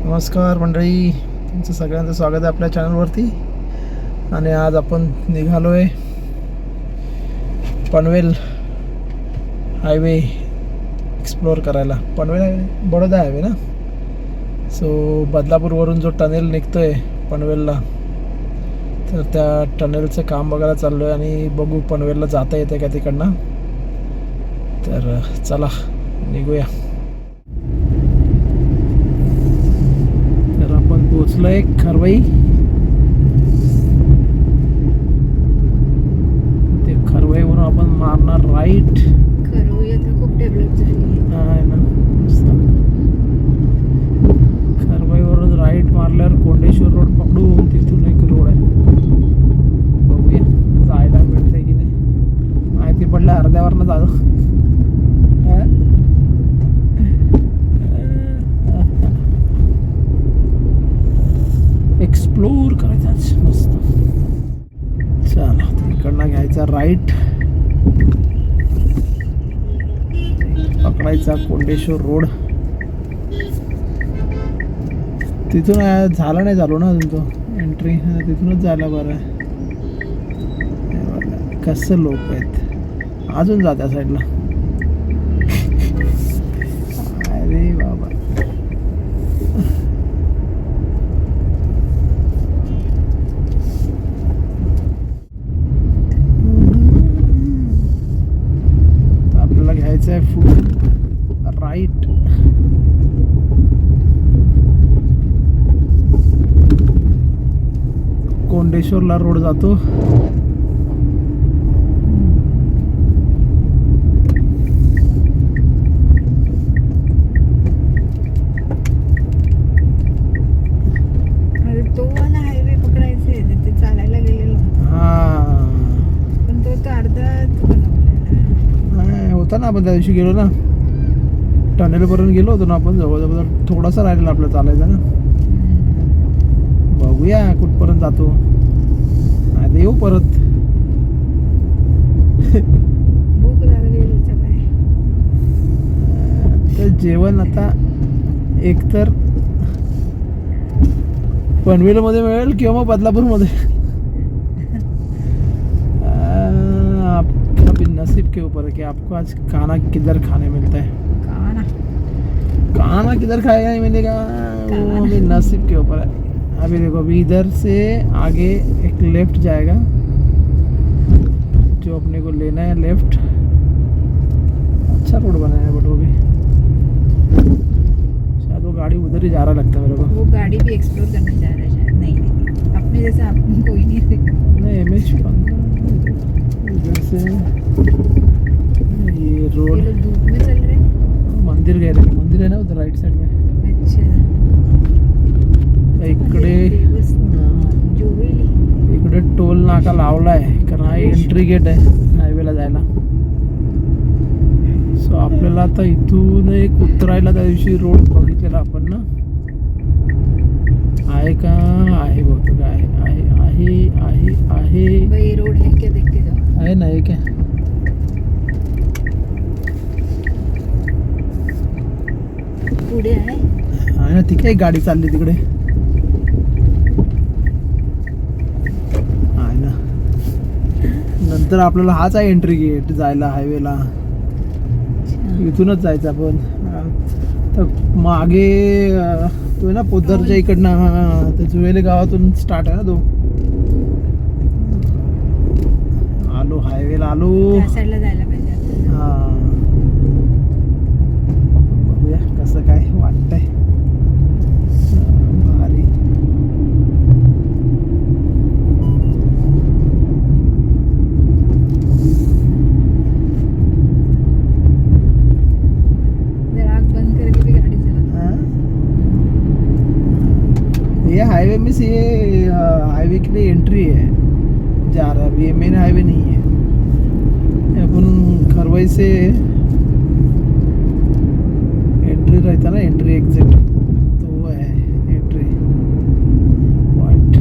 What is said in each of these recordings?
नमस्कार मंडळी, तुमचं सगळ्यांचं स्वागत आहे आपल्या चॅनलवरती. आणि आज आपण निघालो आहे पनवेल हायवे एक्सप्लोअर करायला. पनवेल हायवे बडोदा हायवे ना. सो बदलापूरवरून जो टनेल निघतो आहे पनवेलला, तर त्या टनेलचं काम बघायला चाललो आहे आणि बघू पनवेलला जाता येते का तिकडनं. तर चला निघूया. पोचलो आहे खरवई. ते खरवईवरून आपण मारणार राईट. खरवई आता खूप डेव्हलप झाली आहे ना. खरवईवरून राईट मारल्यावर कोंडेश्वर रोड पकडून तिथून एक रोड आहे. बघूया जायला मिळते की नाही. माहिती पडलं अर्ध्यावरनं जातो. एक्सप्लोर करायचाच मस्त. चला तिकडनं घ्यायचा राईट, पकडायचा कोंडेश्वर रोड. तिथून झाला नाही चालू ना अजून तो एंट्री. तिथूनच जायला बरं आहे. कसं लोक आहेत अजून जा त्या साईडला. अरे बाबा, घ्यायचं आहे फुल राईट. कोंडेश्वरला रोड जातो. तो वाला हायवे पकडायचा आहे. ते चालायला गेलेलो. हा पण तो तर अर्धाच बनवला होता ना. आपण त्या दिवशी गेलो ना, टनेलपर्यंत गेलो होतो ना आपण. जवळजवळ थोडासा राहिलेला आपलं चालायचा ना. बघूया कुठपर्यंत जातो. नाही तर येऊ परत. भूक लागली काय. तर जेवण आता एकतर पनवेलमध्ये मिळेल किंवा मग बदलापूरमध्ये. आपका भी नसीब के ऊपर है कि आपको आज खाना किधर खाने मिलता है. खाना किधर खाएगा नहीं मिलेगा, वो अभी नसीब के ऊपर है. अभी देखो, अभी इधर से आगे एक लेफ्ट जाएगा जो अपने को लेना है. लेफ्ट अच्छा रोड बनाया है बट वो भी शायद वो गाड़ी उधर ही जा रहा लगता है मेरे को. वो गाड़ी भी एक्सप्लोर करने जा रहा है शायद. नहीं अपने जैसा आपको कोई नहीं देखा. नहीं MH 15 इधर से ये रोड. ये लोग धूप में चल रहे हैं. मंदिर गए थे. मंदिर है ना उधर राइट साइड में. अच्छा. इकडे इकडे टोल नाका लावला आहे कारण हा एंट्री गेट आहे हायवेला जायला. सो आपल्याला आता इथून एक उतरायला त्या दिवशी रोड बघितलेला आपण ना. आहे का? आहे बहुतेक. आहे आहे आहे आहे आहे. वही रोड है क्या, देख के जाओ. आहे ना. एक आहे. पुढे आहे ना. ती काही गाडी चालली तिकडे. आहे ना. नंतर आपल्याला हाच आहे एंट्री गेट जायला हायवेला. इथूनच जायचं आपण. तर मागे तो ना पोद्दारच्या इकडनं. हा तर जुवेले गावातून स्टार्ट आहे ना तो. आलो हायवेला आलो. त्या साईडला जायला पाहिजे आपल्याला. हा बघूया कसं काय वाटतंय. भारी. जरा आग बंद करके भी गाड़ी चला. ये हाईवे में से ये हाईवे के लिए एंट्री है जा रहा है. ये मेन हाईवे नहीं है. अपन खरवई से एंट्री रहता ना, एंट्री एग्जिट, तो वो है एंट्री पॉइंट.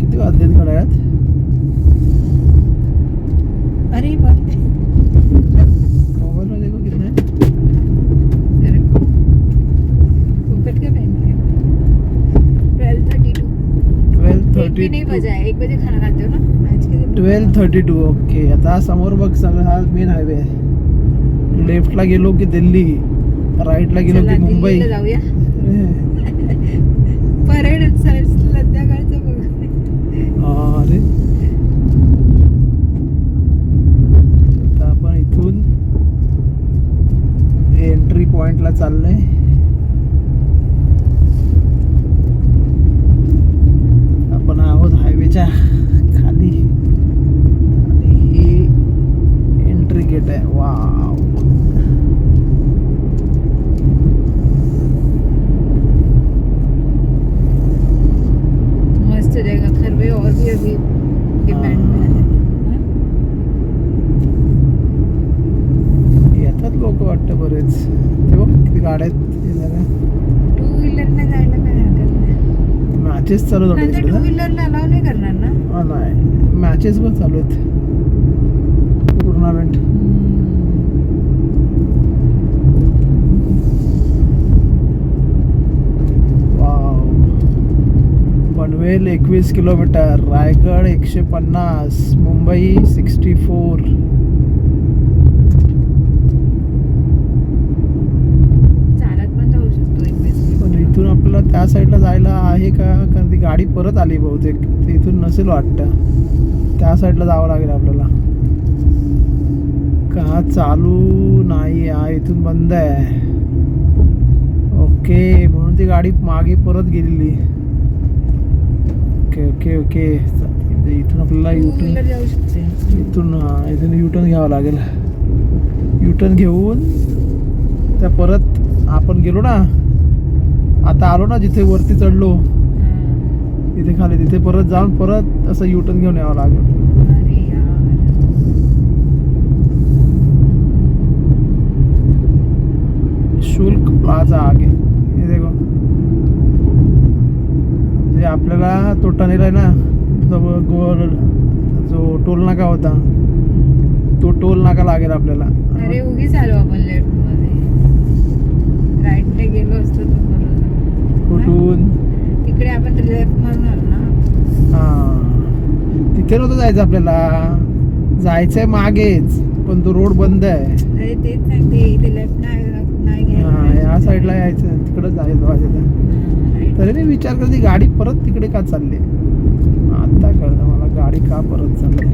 किती वाजलेत घड्याळात? अरे बाप रे. अभी नहीं बजा है, 1 बजे खाना खाते हो ना आज के दिन? 12:32. ओके, आता समोर बघ सगळं हा मेन हायवे आहे. लेफ्टला गेलो की दिल्ली, राईटला गेलो चला की मुंबई. दिल्लीला जाऊया. परेड संध्याकाळचं बघू. अरे आता आपण इथून एंट्री पॉइंटला चाललोय. आपण आहोत हायवेच्या खाली आणि ही एंट्री गेट आहे. वाव, मस्त जगह खरवे और भी अभी डिमांड में है. येतात लोक वाटतं बरेच. ते बघ किती गाड्या आहेत. टू व्हीलरने जायला काय हरकत नाही. मॅचेस चालू नंतर टू झाले. व्हीलरला अलाव नाही करणार ना? नाही, मॅचेस पण चालू आहेत. Tournament. Wow, Panvel 21 kilometre, Raigad 150, Mumbai 64. चालत पण जाऊ शकतो 1 वेळेस. पण इथून आपल्याला त्या साईडला जायला आहे का? कारण ती गाडी परत आली बहुतेक, ते इथून नसेल वाटतं. त्या साईडला जावं लागेल आपल्याला. का चालू नाही आहे, इथून बंद आहे. ओके, म्हणून ती गाडी मागे परत गेलेली. ओके ओके ओके, इथून आपल्याला टू युटर्न, व्हीलर जाऊ शकते. इथून युटर्न घ्यावं लागेल. युटर्न घेऊन त्या परत आपण गेलो ना, आता आलो ना जिथे वरती चढलो तिथे खाली, तिथे परत जाऊन परत असं युटर्न घेऊन यावं लागेल. अरे यार, शुल्क प्लाझा आगे, हे देखो. जे आपल्याला तो टनेल आहे ना, जो टोल नाका होता, तो टोल नाका लागेल आपल्याला. अरे उगीच आलो आपण लेफ्ट मध्ये. राईटला गेलो असतो तर बरं झालं. कुठून? तिकडे आपण लेफ्ट मारून आलो ना. हा, तिथे नव्हतं जायचं आपल्याला, जायचंय मागेच, पण तो रोड बंद आहे. अरे तेच सांगते, इथे लेफ्ट नाही हा, या घ्यायला. साईडला यायचं, तिकडं जायचं वाजायचं. तरी मी विचार करते गाडी परत तिकडे का चालली. आता कळलं मला गाडी का परत चालली.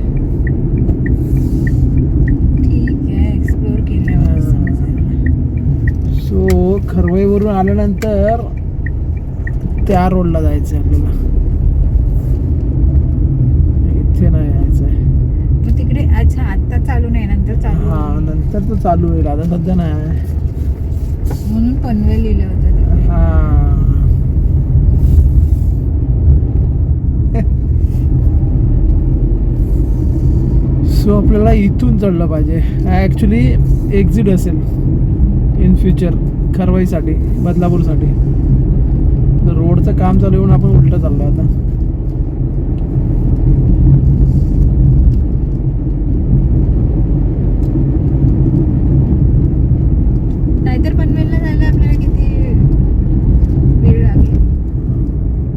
ठीक आहे, एक्सप्लोर केल्यावर समजेल. सो खरवईवरून आल्यानंतर त्या रोडला जायचं आहे आपल्याला, इथे नाही यायचं आहे. मग तिकडे अच्छा आत्ता चालू नाही, नंतर चालू हा, होईल. नंतर तो चालू होईल, आता सध्या नाही आहे. म्हणून पनवेल लिहिलं होतं तिकडे. हा, सो आपल्याला इथून चढलं पाहिजे. ॲक्च्युली एक्झिट असेल इन फ्युचर खरवाईसाठी, बदलापूरसाठी. रोडचं काम चालू येऊन आपण उलटं चाललो आता. नाहीतर पनवेलला जायला आपल्याला किती वेळ लागेल?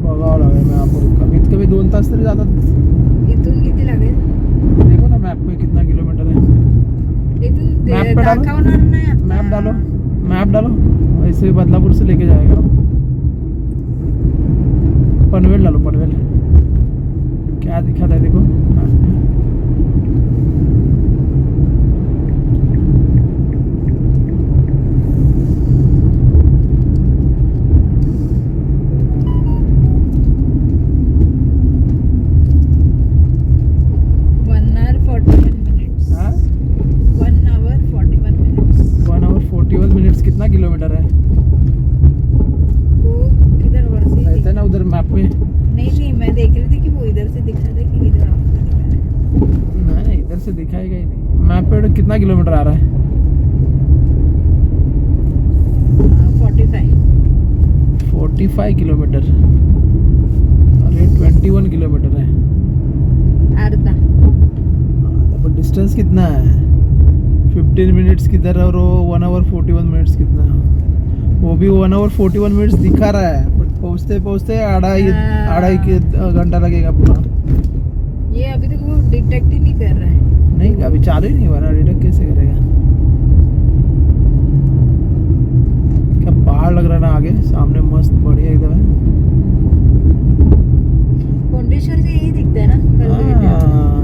बघावं लागेल मॅपवर, कमीत कमी 2 तास तरी जातात. इथून किती लागेल? देखो ना मॅप में कितना किलोमीटर है. इथून मॅप पे डालो. दाखवणार नाही आता. मैप डालो, वैसे ही बदलापुर से लेके जाएगा. पनवेल डालो, पनवेल क्या दिखा था देखो. हाँ? 1 hour 41 minutes. 1 hour 41 minutes. कितना किलोमीटर है? वो किधर और से रहता है ना उधर मैप में. नहीं मैं देख रही थी कि वो इधर से दिखा था कि इधर आपको दिखा रहा है. नहीं, इधर से दिखाएगा ही नहीं. मैप पे कितना किलोमीटर आ रहा है? 45 किलोमीटर. अरे 21 किलोमीटर है. अर्धा. पर डिस्टेंस कितना है? 15 मिनट्स किधर और 1 hour 41 मिनट्स कितना है? वो भी 1 hour 41 मिनट्स दिखा रहा है, पर पहुँचते पहुँचते आधा हाँ। घंटा लगेगा पूरा। ये अभी तक वो डिटेक्ट ही नहीं कर रहा है। नहीं अभी चालू ही नहीं हुआ ना, डिटेक्ट कैसे करेगा? क्या पहाड़ लग रहा है ना आगे, सामने मस्त बढ़िया एकदम है। कोंडेश्वर से यही दिखता है ना, कल गए थे हम। हाँ।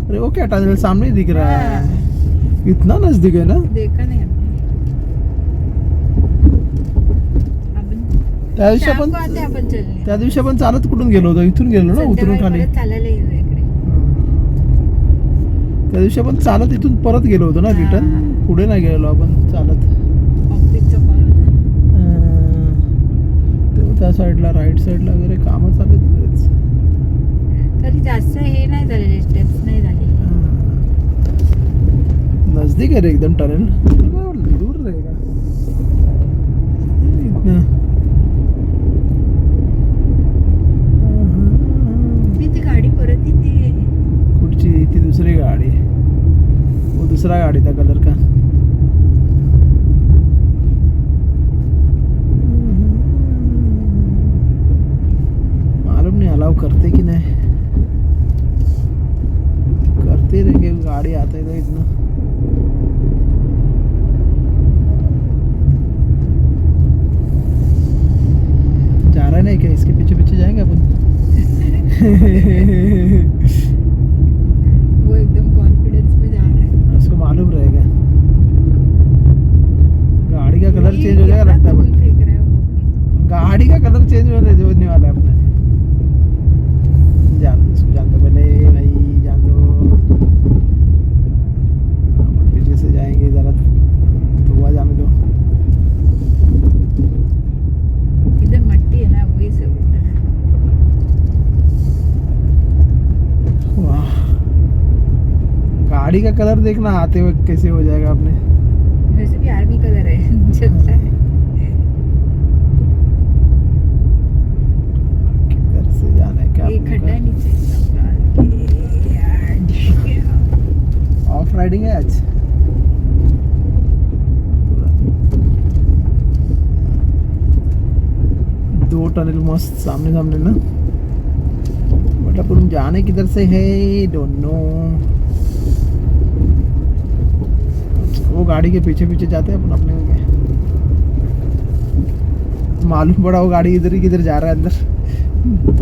अरे वो क्या टनल सामने ही दिख रहा है, इतना नजदीक है ना। देखा नाही आपण. त्या दिवशी शाम आपण को आते आपण चलने. त्या दिवशी आपण चालत कुठून गेलो होतो? इथून गेलो ना, उतरून संध्याकाळी खाली. परत चालायला येऊ इकडे. त्या दिवशी आपण चालत इथून परत गेलो होतो ना रिटर्न. हा. पुढे नाही गेलो आपण चालत. ऑफिसचा कॉल होता. तेव्हा त्या साईडला राईट साईडला वगैरे कामं चालू आहेत बरेच. तरी जास्त हे नाही झालेले, स्टेप्स नाही झाले. नजदीक है रे एकदम टनल, दूर रहेगा इतना. ती गाडी परत येते. कुठची ती? दुसरी गाडी, वो दूसरा गाड़ी था कलर का. मालूम नहीं अलाउ करते कि नहीं, करते रहेंगे. गाड़ी आते थे इतना. जा रहा नहीं क्या? इसके पीछे पीछे जाएंगे अपन. वो एकदम कॉन्फिडेंस में जा रहा है. उसको मालूम रहेगा. गाड़ी का कलर ये चेंज हो जाएगा कितना लगता है. फूल फेंक रहा है वो. गाड़ी का कलर चेंज होने वाला है अपने. जान दो इसको, जान दो पहले भाई, जान दो. अपन पीछे से जाएंगे जरा, तो हुआ जाने दो. इधर मट्टी है ना, वही से उठा है. वाह, गाड़ी का कलर देखना आते हुए कैसे हो जाएगा अपने. वैसे भी आर्मी कलर है. चलता है. किधर से जाना है क्या? एक खड्डा है नीचे सब डाल के. ऑफ राइडिंग है आज. दो टनल मस्त सामने सामने ना. मतलब तुम जाने किधर से है, डोंट नो. वो गाड़ी के पीछे पीछे जाते हैं अपन अपने को क्या मालूम पड़ा. वो गाड़ी इधर ही किधर जा रहा है अंदर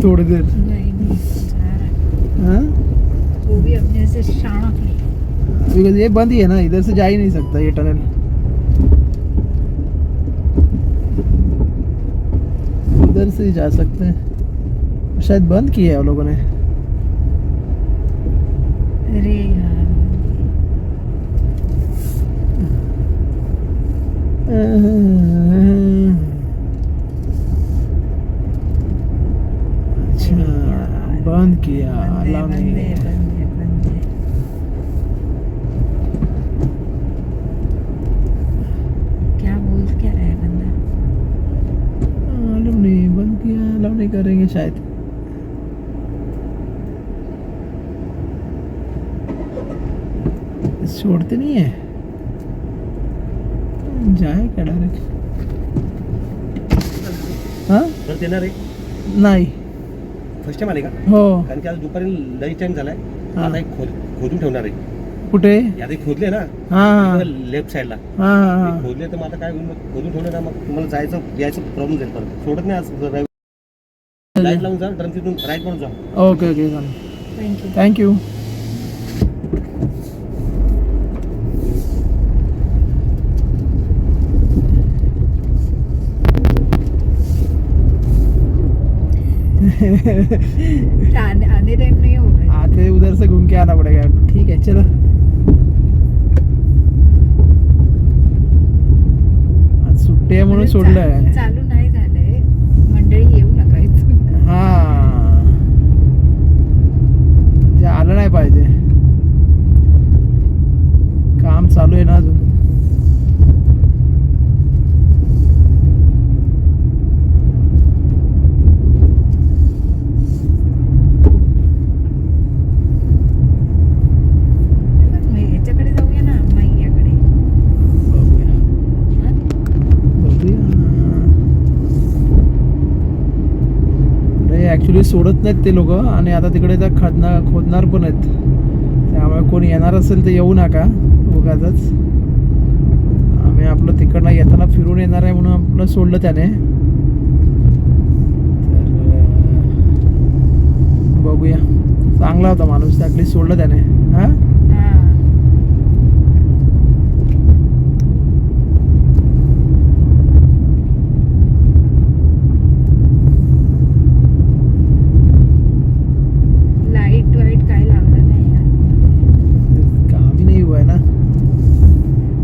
थोड़ी देर. नहीं नहीं जा रहा है. हाँ, वो भी अपने से शाणक नहीं. बिकॉज ये बंद ही है ना, इधर से जा ही नहीं सकता ये टनल. उधर से ही जा सकते हैं, शायद बंद किया है वो लोगों ने. अरे यार. अच्छा, बंद किया. अलाउ बंदे नहीं बंदे है. बंदे बंदे. क्या बोल क्या रहा है बंदा? मालूम नहीं, बंद किया. अलाउ नहीं करेंगे शायद. छोड़ते नहीं है. जाए क्या डायरेक्ट? हाँ परत येणार आहे. नाही. फर्स्ट टाइम आले का? हो. कारण की आज दुपारी लंच टाइम झालाय. हा. आता एक खोदून ठेवणार आहे. कुठे? यात एक खोदले ना हां लेफ्ट साईडला. हां हां. खोदले तर मग आता काय होईल, मग खोदून ठेवलं ना, मग तुम्हाला जायचं यायचं प्रॉब्लेम जाईल. परत सोडत नाही आज. लाईट लावून जा, तर तिथून राईट म्हणून जा. Okay okay thank you. थँक्यू. आने टाइम नहीं हो रहा है. आते उधर से घूम के आना पड़ेगा. ठीक है चलो. आज सुट्टी आहे म्हणून सोडलंय. चालू नाही झालंय. मंडळी येऊ नका इथून. हां, जे आलं नाही पाहिजे. काम चालू आहे ना अजून. सोडत नाहीत ते लोक, आणि आता तिकडे त्या खोदणार पण आहेत. त्यामुळे कोणी येणार असेल तर येऊ नका उगाचच. आम्ही आपलं तिकडनं येताना फिरून येणार आहे म्हणून आपलं सोडलं त्याने. तर बघूया, चांगला होता माणूस, ॲटलीस्ट सोडलं त्याने. हां लाईट वाईट काय लावलं नाही आतमध्ये. कामही नाही हुआ है ना.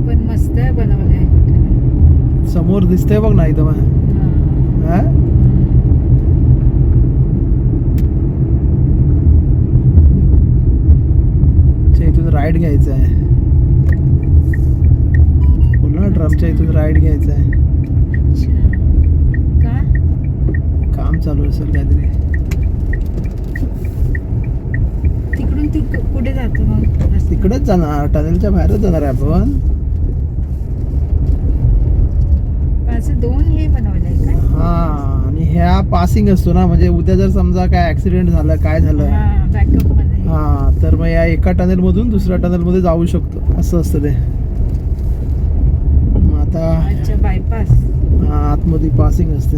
पण मस्त आहे बनवलंय. समोर दिसतंय बघ ना इथं मग. हां इथून राईट घ्यायचं आहे. बोल ना, ड्रमच्या इथून राईट घ्यायचं आहे. का काम चालू असेल काहीतरी. तिकडून कुठे जातो मग? तिकडेच जाणार, टनेलच्या बाहेरच जाणार आहे आपण. असं 2 हे बनवलंय का? हा, आणि ह्या पासिंग असतो ना, म्हणजे उद्या जर समजा काय ऍक्सिडेंट झालं, काय झालं, बॅकअप मध्ये. हा, तर मग या एका टनेल मधून दुसऱ्या टनेल मध्ये जाऊ शकतो, असं असतं ते. मग आता अच्छा, बायपास. हा, आतमध्ये पासिंग असते.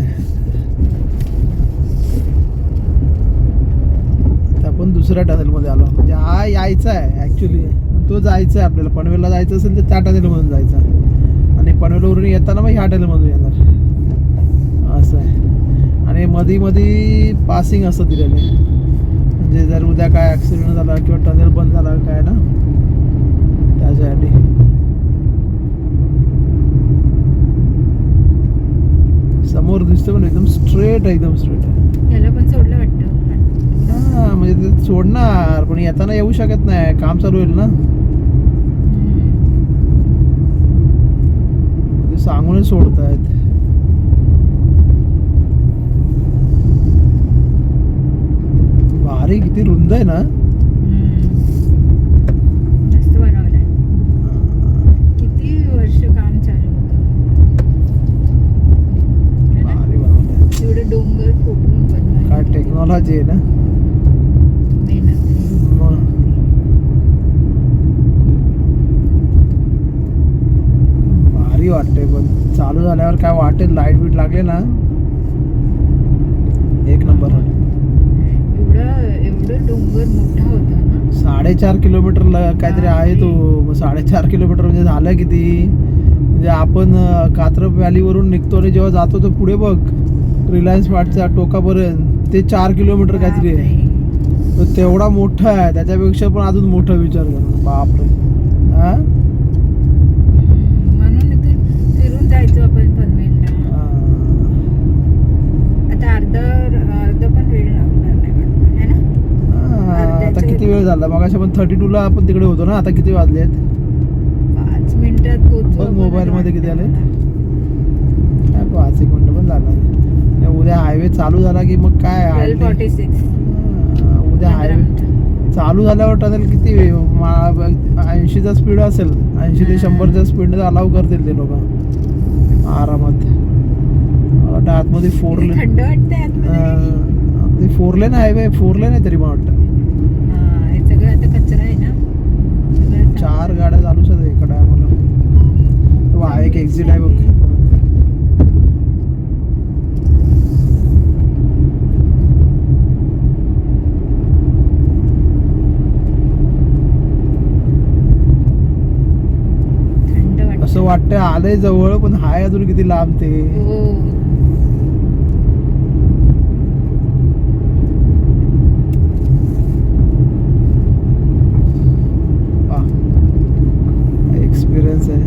आता आपण दुसऱ्या टनेल मध्ये आलो. म्हणजे हा यायचा आहे ऍक्च्युली, तो जायचा आहे आपल्याला. पनवेलला जायचं असेल तर त्या टनेल मधून जायचा, आणि पनवेलवरून येताना मग ह्या टनेल मधून येणार, असं आहे. आणि मध्ये पासिंग असतं दिलेले, म्हणजे जर उद्या काय ॲक्सिडेंट झाला किंवा टनेल बंद झाला काय ना, त्याच्यासाठी. समोर दिसतं पण एकदम स्ट्रेट आहे, एकदम स्ट्रेट आहे. याला पण सोडलं वाटतं. हां, म्हणजे ते सोडणार, पण येताना येऊ शकत नाही, काम चालू होईल ना. ते सांगूनच सोडतायत. भारी, किती रुंद आहे ना. मस्त बनवलंय. किती वर्ष काम चालू होतं. भारी बनवलंय. एवढे डोंगर फुटून बनवायला. काय टेक्नॉलॉजी आहे ना. मेहनत आहे. मग भारी वाटते, पण चालू झाल्यावर काय वाटेल, लाईट बीट लागले ना, एक नंबर वाटत. एवढं डोंगर मोठा होता ना. 4.5 किलोमीटरला काहीतरी आहे तो. मग 4.5 किलोमीटर म्हणजे झालं किती. म्हणजे आपण कात्रप व्हॅलीवरून निघतो आणि जेव्हा जातो तर पुढे बघ रिलायन्स मार्टच्या टोकापर्यंत ते 4 किलोमीटर काहीतरी आहे. तर तेवढा मोठा आहे, त्याच्यापेक्षा पण अजून मोठा विचार कर. बापरे. हा, म्हणून इथून फिरून जायचो आपण पनवेलला. आता अर्ध पण वेळ लागणार नाही वाटतं, है ना. आता किती वेळ झाला. मग आपण 32ला आपण तिकडे होतो ना. आता किती वाजले आहेत? 5 मिनिटात पोहोचू. बघ मोबाईल मध्ये किती आले. 5 मिनिटं पण झाला. उद्या हायवे चालू झाला की मग काय, 12:46. उद्या हायवे चालू झाल्यावर टनेल किती 80चा स्पीड असेल, 80 ते 100च्या स्पीडने अलाव करतील ते लोक आरामात. मला वाटतं आतमध्ये 4 लेन. थंड वाटतंय आतमध्ये. 4 लेन हायवे, 4 लेन आहे तरी मला वाटतं. हे सगळं आता कचरा आहे ना. सगळं 4 गाड्या चालूच आहेत एका टायमाला. हा एक एक्झिट आहे बघ. असं वाटतंय आलंय जवळ, पण हाय अजून किती लांब ते. एक्सपिरियन्स आहे.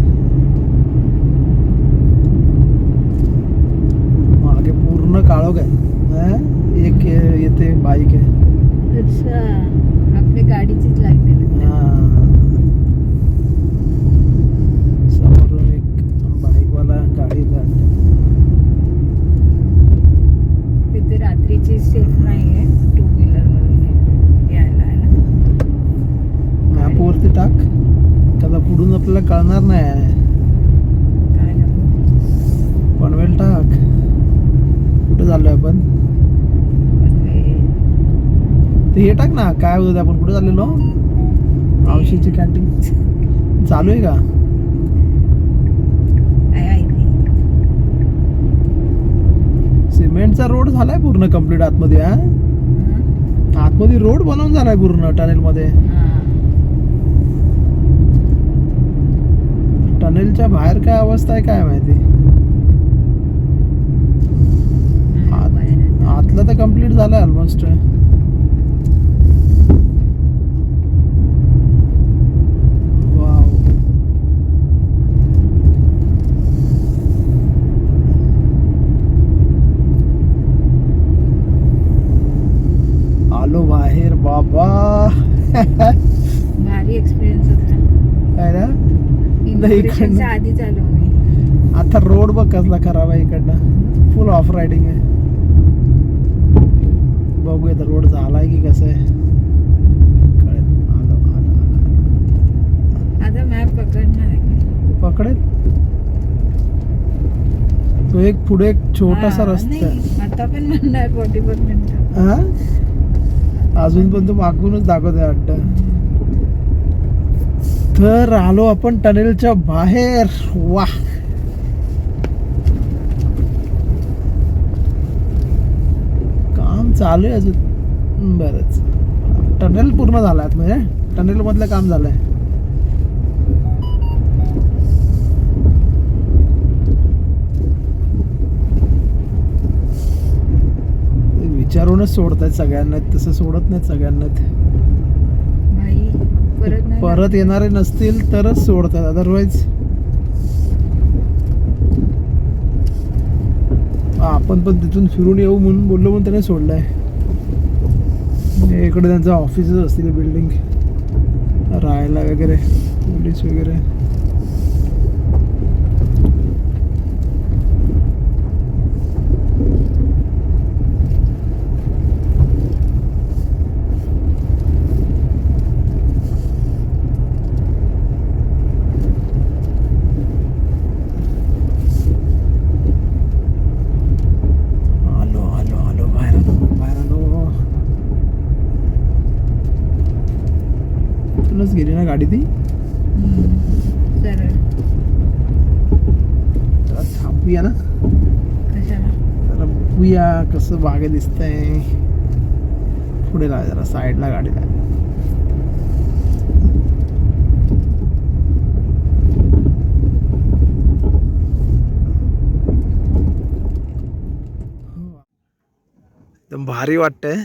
मागे पूर्ण काळोख आहे. एक येते बाईक आहे. अच्छा, आपल्या गाडीचीच लाईट आहे. समोरून एक बाईकवाला गाडी जाते. तिथे रात्रीची सेफ नाही आहे टू व्हीलर वरून यायला, आहे ना. मॅप वरती टाक, त्याला पुढून आपल्याला कळणार नाही. काय पनवेल टाक. कुठे चाललोय आपण? पनवेल. ते हे टाक ना, काय होतं आपण कुठे चाललेलो? औषधची कॅन्टीन चालू आहे का? आहे ते. सिमेंटचा रोड झालाय पूर्ण कम्प्लीट आतमध्ये. हा, हं? आतमध्ये रोड बनवून झालाय पूर्ण टनेल मध्ये. हां. टनेलच्या बाहेर काय अवस्था आहे काय माहिती. आतलं तर कम्प्लीट झालंय ऑलमोस्ट. आलो बाहेर बाबा. भारी एक्सपिरियन्स होता. आहे ना? इनॉग्रेशनच्या आधीच आलो मी. आता रोड बघ कसला खराब आहे इकडनं. फुल ऑफ रायडिंग आहे. बघूया तर रोड झालाय की कसं आहे. कळेल. आलो आलो आलो. आता मॅप पकडणार आहे का? पकडेल तो एक पुढे एक छोटासा हां, रस्ता आहे. नाही, आता पण म्हणणार 44 मिनिटं. हा? अजून पण तो मागूनच दाखवतोय वाटतं. तर आलो आपण टनेलच्या बाहेर. वा, काम चालू आहे अजून बरंच. टनेल पूर्ण झालाय म्हणजे टनेल मधलं काम झालंय. विचारूनच सोडतायत सगळ्यांना, तसं सोडत नाहीत सगळ्यांना. भाई परत नाही परत येणारे नसतील तरच सोडतात, अदरवाईज आपण पण तिथून फिरून येऊ म्हणून बोललो म्हणून त्याने सोडलंय. इकडे त्यांचं ऑफिसच असतील, बिल्डिंग राहायला वगैरे, पोलीस वगैरे. गेली ना गाडी ती. सरळ थांबूया ना, कशाला? जरा बघूया कसं बागे दिसतंय. पुढे लाव जरा, साईडला गाडी लाव. एकदम भारी वाटतंय.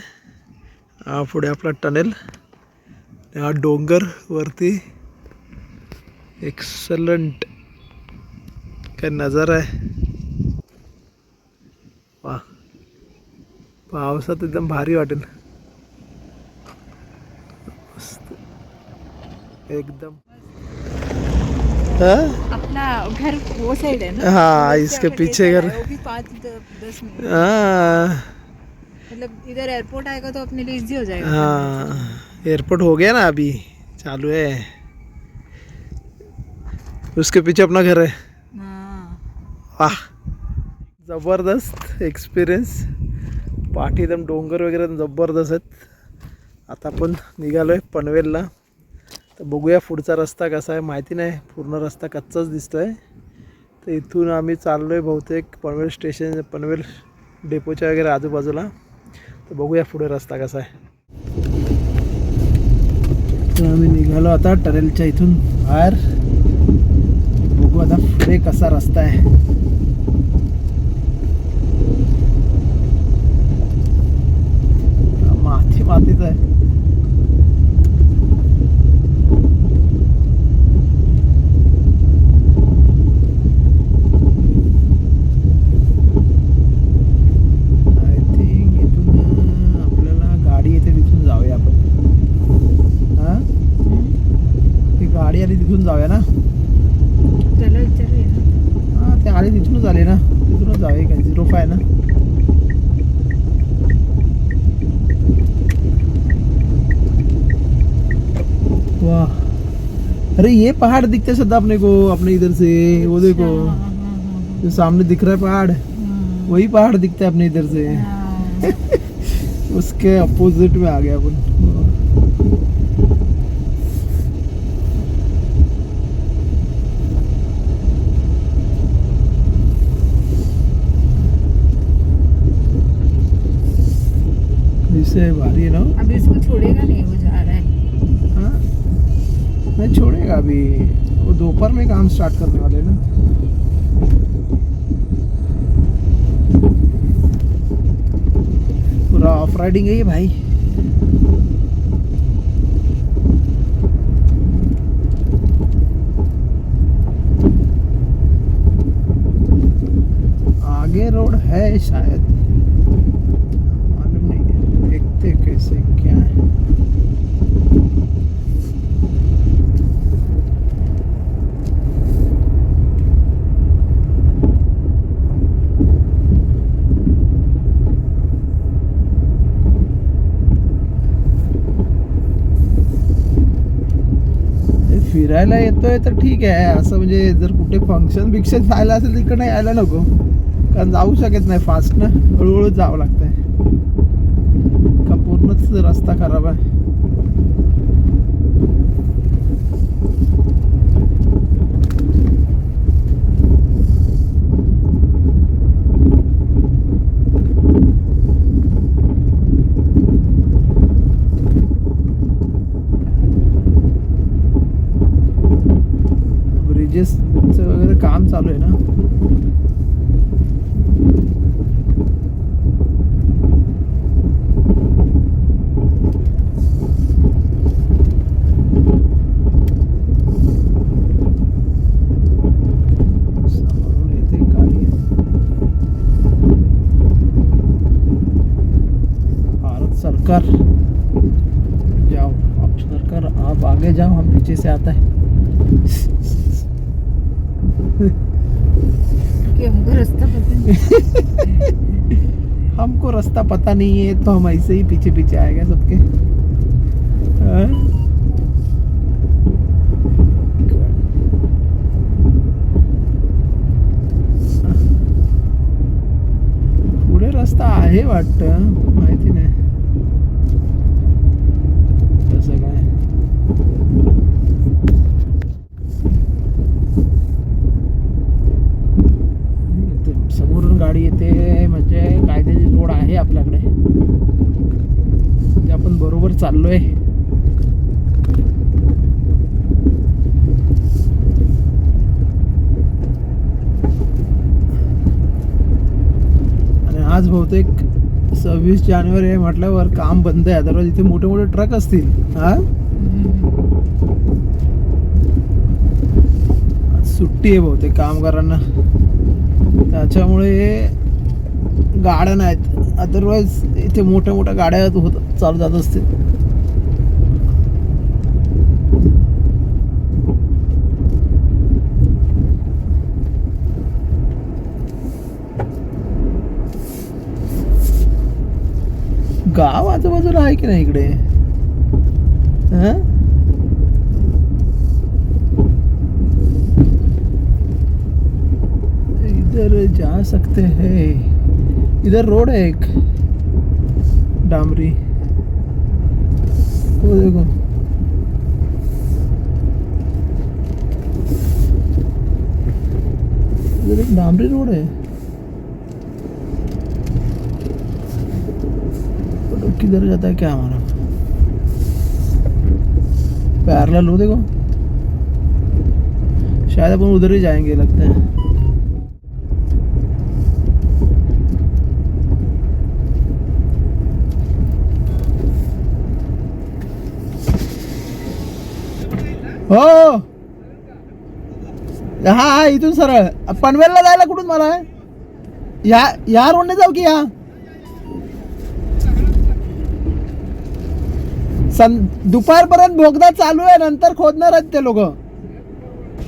हा पुढे आपला टनेल, हा डोंगर वरती. एक्सलंट काय नजारा आहे. वा, पावसात एकदम भारी वाटेल. मस्त एकदम. अपना घर वो साइड है ना? हाँ, इसके पीछे घर. वो भी 5-10 मिनट. हाँ मतलब इधर एयरपोर्ट आएगा तो अपने लिए इजी हो जाएगा. हाँ, एयरपोर्ट हो गया ना, अभी चालू है. उसके पीछे अपना घर है. हाँ. वाह, जबरदस्त एक्सपिरियन्स. पाठी एकदम डोंगर वगैरे जबरदस्त आहेत. आता आपण निघालो आहे पनवेलला. तर बघूया पुढचा रस्ता कसा आहे माहिती नाही, पूर्ण रस्ता कच्चाच दिसतो आहे. तर इथून आम्ही चाललो आहे बहुतेक पनवेल स्टेशन, पनवेल डेपोच्या वगैरे आजूबाजूला. तर बघूया पुढे रस्ता कसा आहे. तर आम्ही निघालो आता टनेलच्या इथून बाहेर. बघू आता पुढे कसा रस्ता आहे. मातीच आहे. आय थिंक इथून आपल्याला गाडी येते, तिथून जाऊया आपण. हा, ती गाडी आली तिथून जाऊया ना. चलो विचारूया ना. हा, ते आली तिथूनच आले ना, तिथूनच जाऊया. काय 05 आहे ना. वाह, अरे ये पहाड़ दिखते सदा अपने को, अपने इधर से. वो देखो जो सामने दिख रहा है पहाड़, वही पहाड़ दिखता है अपने इधर से. उसके अपोजिट में आ गया अपन। इससे भारी है ना। अभी इसको छोड़ेगा नहीं, वो जा रहा है। हाँ नहीं छोड़ेगा अभी, वो दोपहर में काम स्टार्ट करने वाले ना। पूरा ऑफ राइडिंग है ये भाई। आगे रोड है शायद, मालूम नहीं है, देखते कैसे क्या है। फिरायला येतोय तर ठीक आहे, असं म्हणजे जर कुठे फंक्शन बिक्शन जायला असेल तिकडनं यायला नको, कारण जाऊ शकत नाही फास्ट ना, हळूहळू जावं लागतंय का पूर्णच रस्ता खराब आहे. ब्रिजेसचं वगैरे काम चालू आहे ना. समोरून येते गाडी. भारत सरकार जाओ, आप सरकार आप आगे जाओ, हम पीछे से आता है. कि हमको रास्ता पता नहीं। हमको रास्ता पता नहीं है तो हम ऐसे ही पीछे पीछे आएगा सबके. हाँ? पुढे रस्ता आहे वाटतं, माहिती नाही कसं काय. समोरून गाडी येते म्हणजे कायद्याची जोड आहे आपल्याकडे, जे आपण बरोबर चाललोय. आणि आज बहुतेक 26 जानेवारी आहे म्हटल्यावर काम बंद आहे, अदरवाईज इथे मोठे मोठे ट्रक असतील. हा सुट्टी आहे बहुतेक कामगारांना, त्याच्यामुळे गाड्या नाहीत, अदरवाईज इथे मोठ्या मोठ्या गाड्या चालू जात असतील. गाव आजूबाजूला आहे की नाही इकडे. हा इधर जा सकते हैं, इधर रोड है एक डामरी, वो देखो. इधर एक डामरी रोड है, तो किधर जाता है क्या हमारा. पैरेलल वो देखो, शायद अपन उधर ही जाएंगे लगता है. हो हा इथून सरळ पनवेलला जायला कुठून मला या रोडने जाऊ की या दुपारपर्यंत बोगदा चालू आहे, नंतर खोदणार आहेत ते लोक.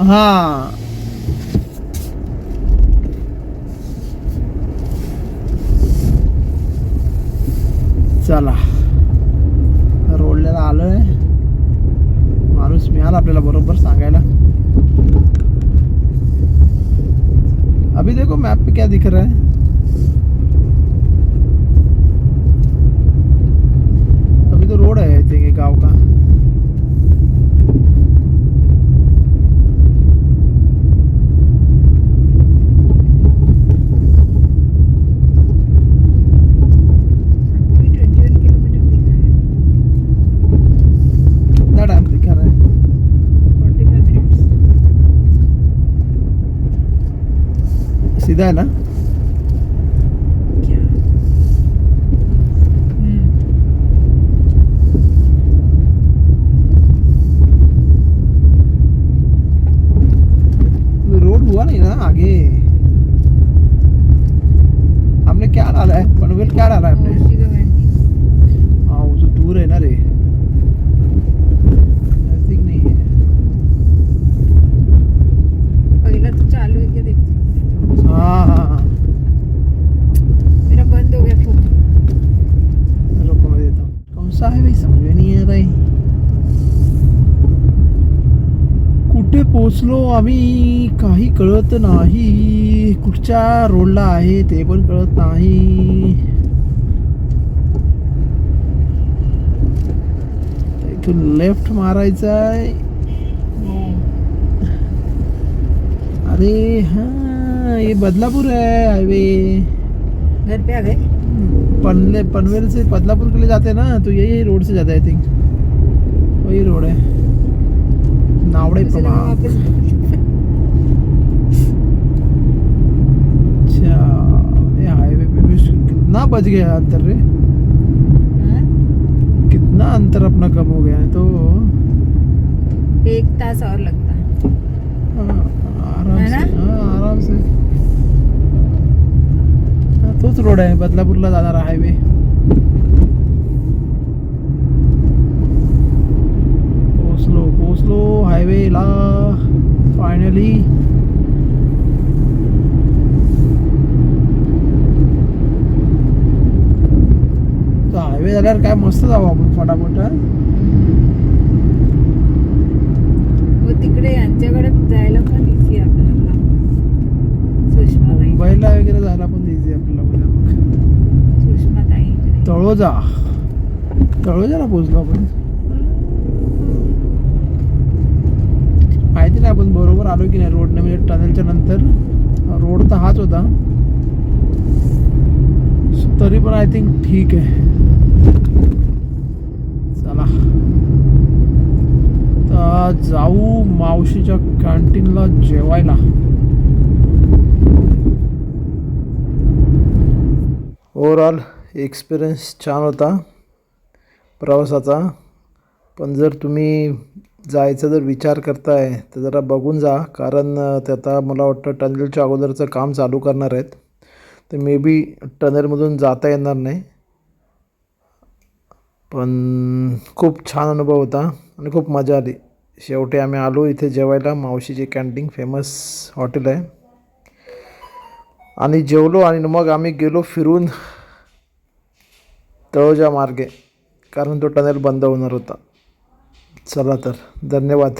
हा चला रोडला आलोय, माणूस मिळाला आपल्याला बरोबर सांगायला. अभी देखो मैप पे क्या दिख रहा है. रोड आहे आय थिंक गाव का. अभी 21 किलोमीटर दिखा है. कितना टाइम दिखा रहा है? 45 मिनट्स. सीधा है ना? क्या? रोड हुआ नहीं ना आगे. हमने क्या डाला है? पनवेल क्या डाला है हमने? औषधी गवंडी. हाँ वो तो दूर है ना रे, नजदीक नहीं है. पहिला तो चालू है क्या देखते. हाँ हाँ हाँ. मेरा बंद हो गया फोन. रुको मैं देता हूँ. कौन सा है भाई, समझ में नहीं आ रहा है. कुठे पोचलो आम्ही काही कळत नाही. कुठच्या रोडला आहे ते पण कळत नाही. इथून लेफ्ट मारायचा आहे. अरे हाँ ये बदलापुर है हाईवे. घर पे आ गए. पनवेल से बदलापुर के लिए जाते हैं ना, तो यही रोड से जाता है आई थिंक. वही रोड है, नावड़े मुझे लगा प्रमाण. वापस. अच्छा ये हाईवे पे भी कितना बच गया अंतर रे. हाँ? कितना अंतर अपना कम हो गया है तो. 1 तास और लगता है. हाँ, आराम है से. ना? हाँ आराम से. हाँ, तोच रोड आहे बदलापूरला जाणारा हायवे. पोचलो हायवेला फायनली. हायवे झाल्यावर काय मस्त जाऊ आपण फटाफट. हा? व तिकडे यांच्याकडे जायला पण इझी आहे आपल्याला. सुषमाताई. मुंबईला वगैरे जायला पण इझी आपल्याला उद्या मग. सुषमाताई इकडे. तळोजाला पोचलो आपण. माहिती नाही आपण बरोबर आलो की नाही रोडने, म्हणजे टनेलच्या नंतर. रोड तर हाच होता. तरी पण आय थिंक ठीक आहे. चला तर जाऊ मावशीच्या कॅन्टीनला जेवायला. ओव्हरऑल एक्सपिरियन्स छान होता प्रवासाचा. पण जर तुम्ही जायचा जर विचार करताय तर जरा बघून जा, कारण ते आता मला वाटतं टनेलच्या अगोदरचं काम चालू करणार आहेत, तर मे बी टनेलमधून जाता येणार नाही. पण खूप छान अनुभव होता आणि खूप मजा आली. शेवटी आम्ही आलो इथे जेवायला. मावशीची कॅन्टीन फेमस हॉटेल आहे. आणि जेवलो आणि मग आम्ही गेलो फिरून तळोजा मार्गे, कारण तो टनेल बंद होणार होता. चला तर धन्यवाद.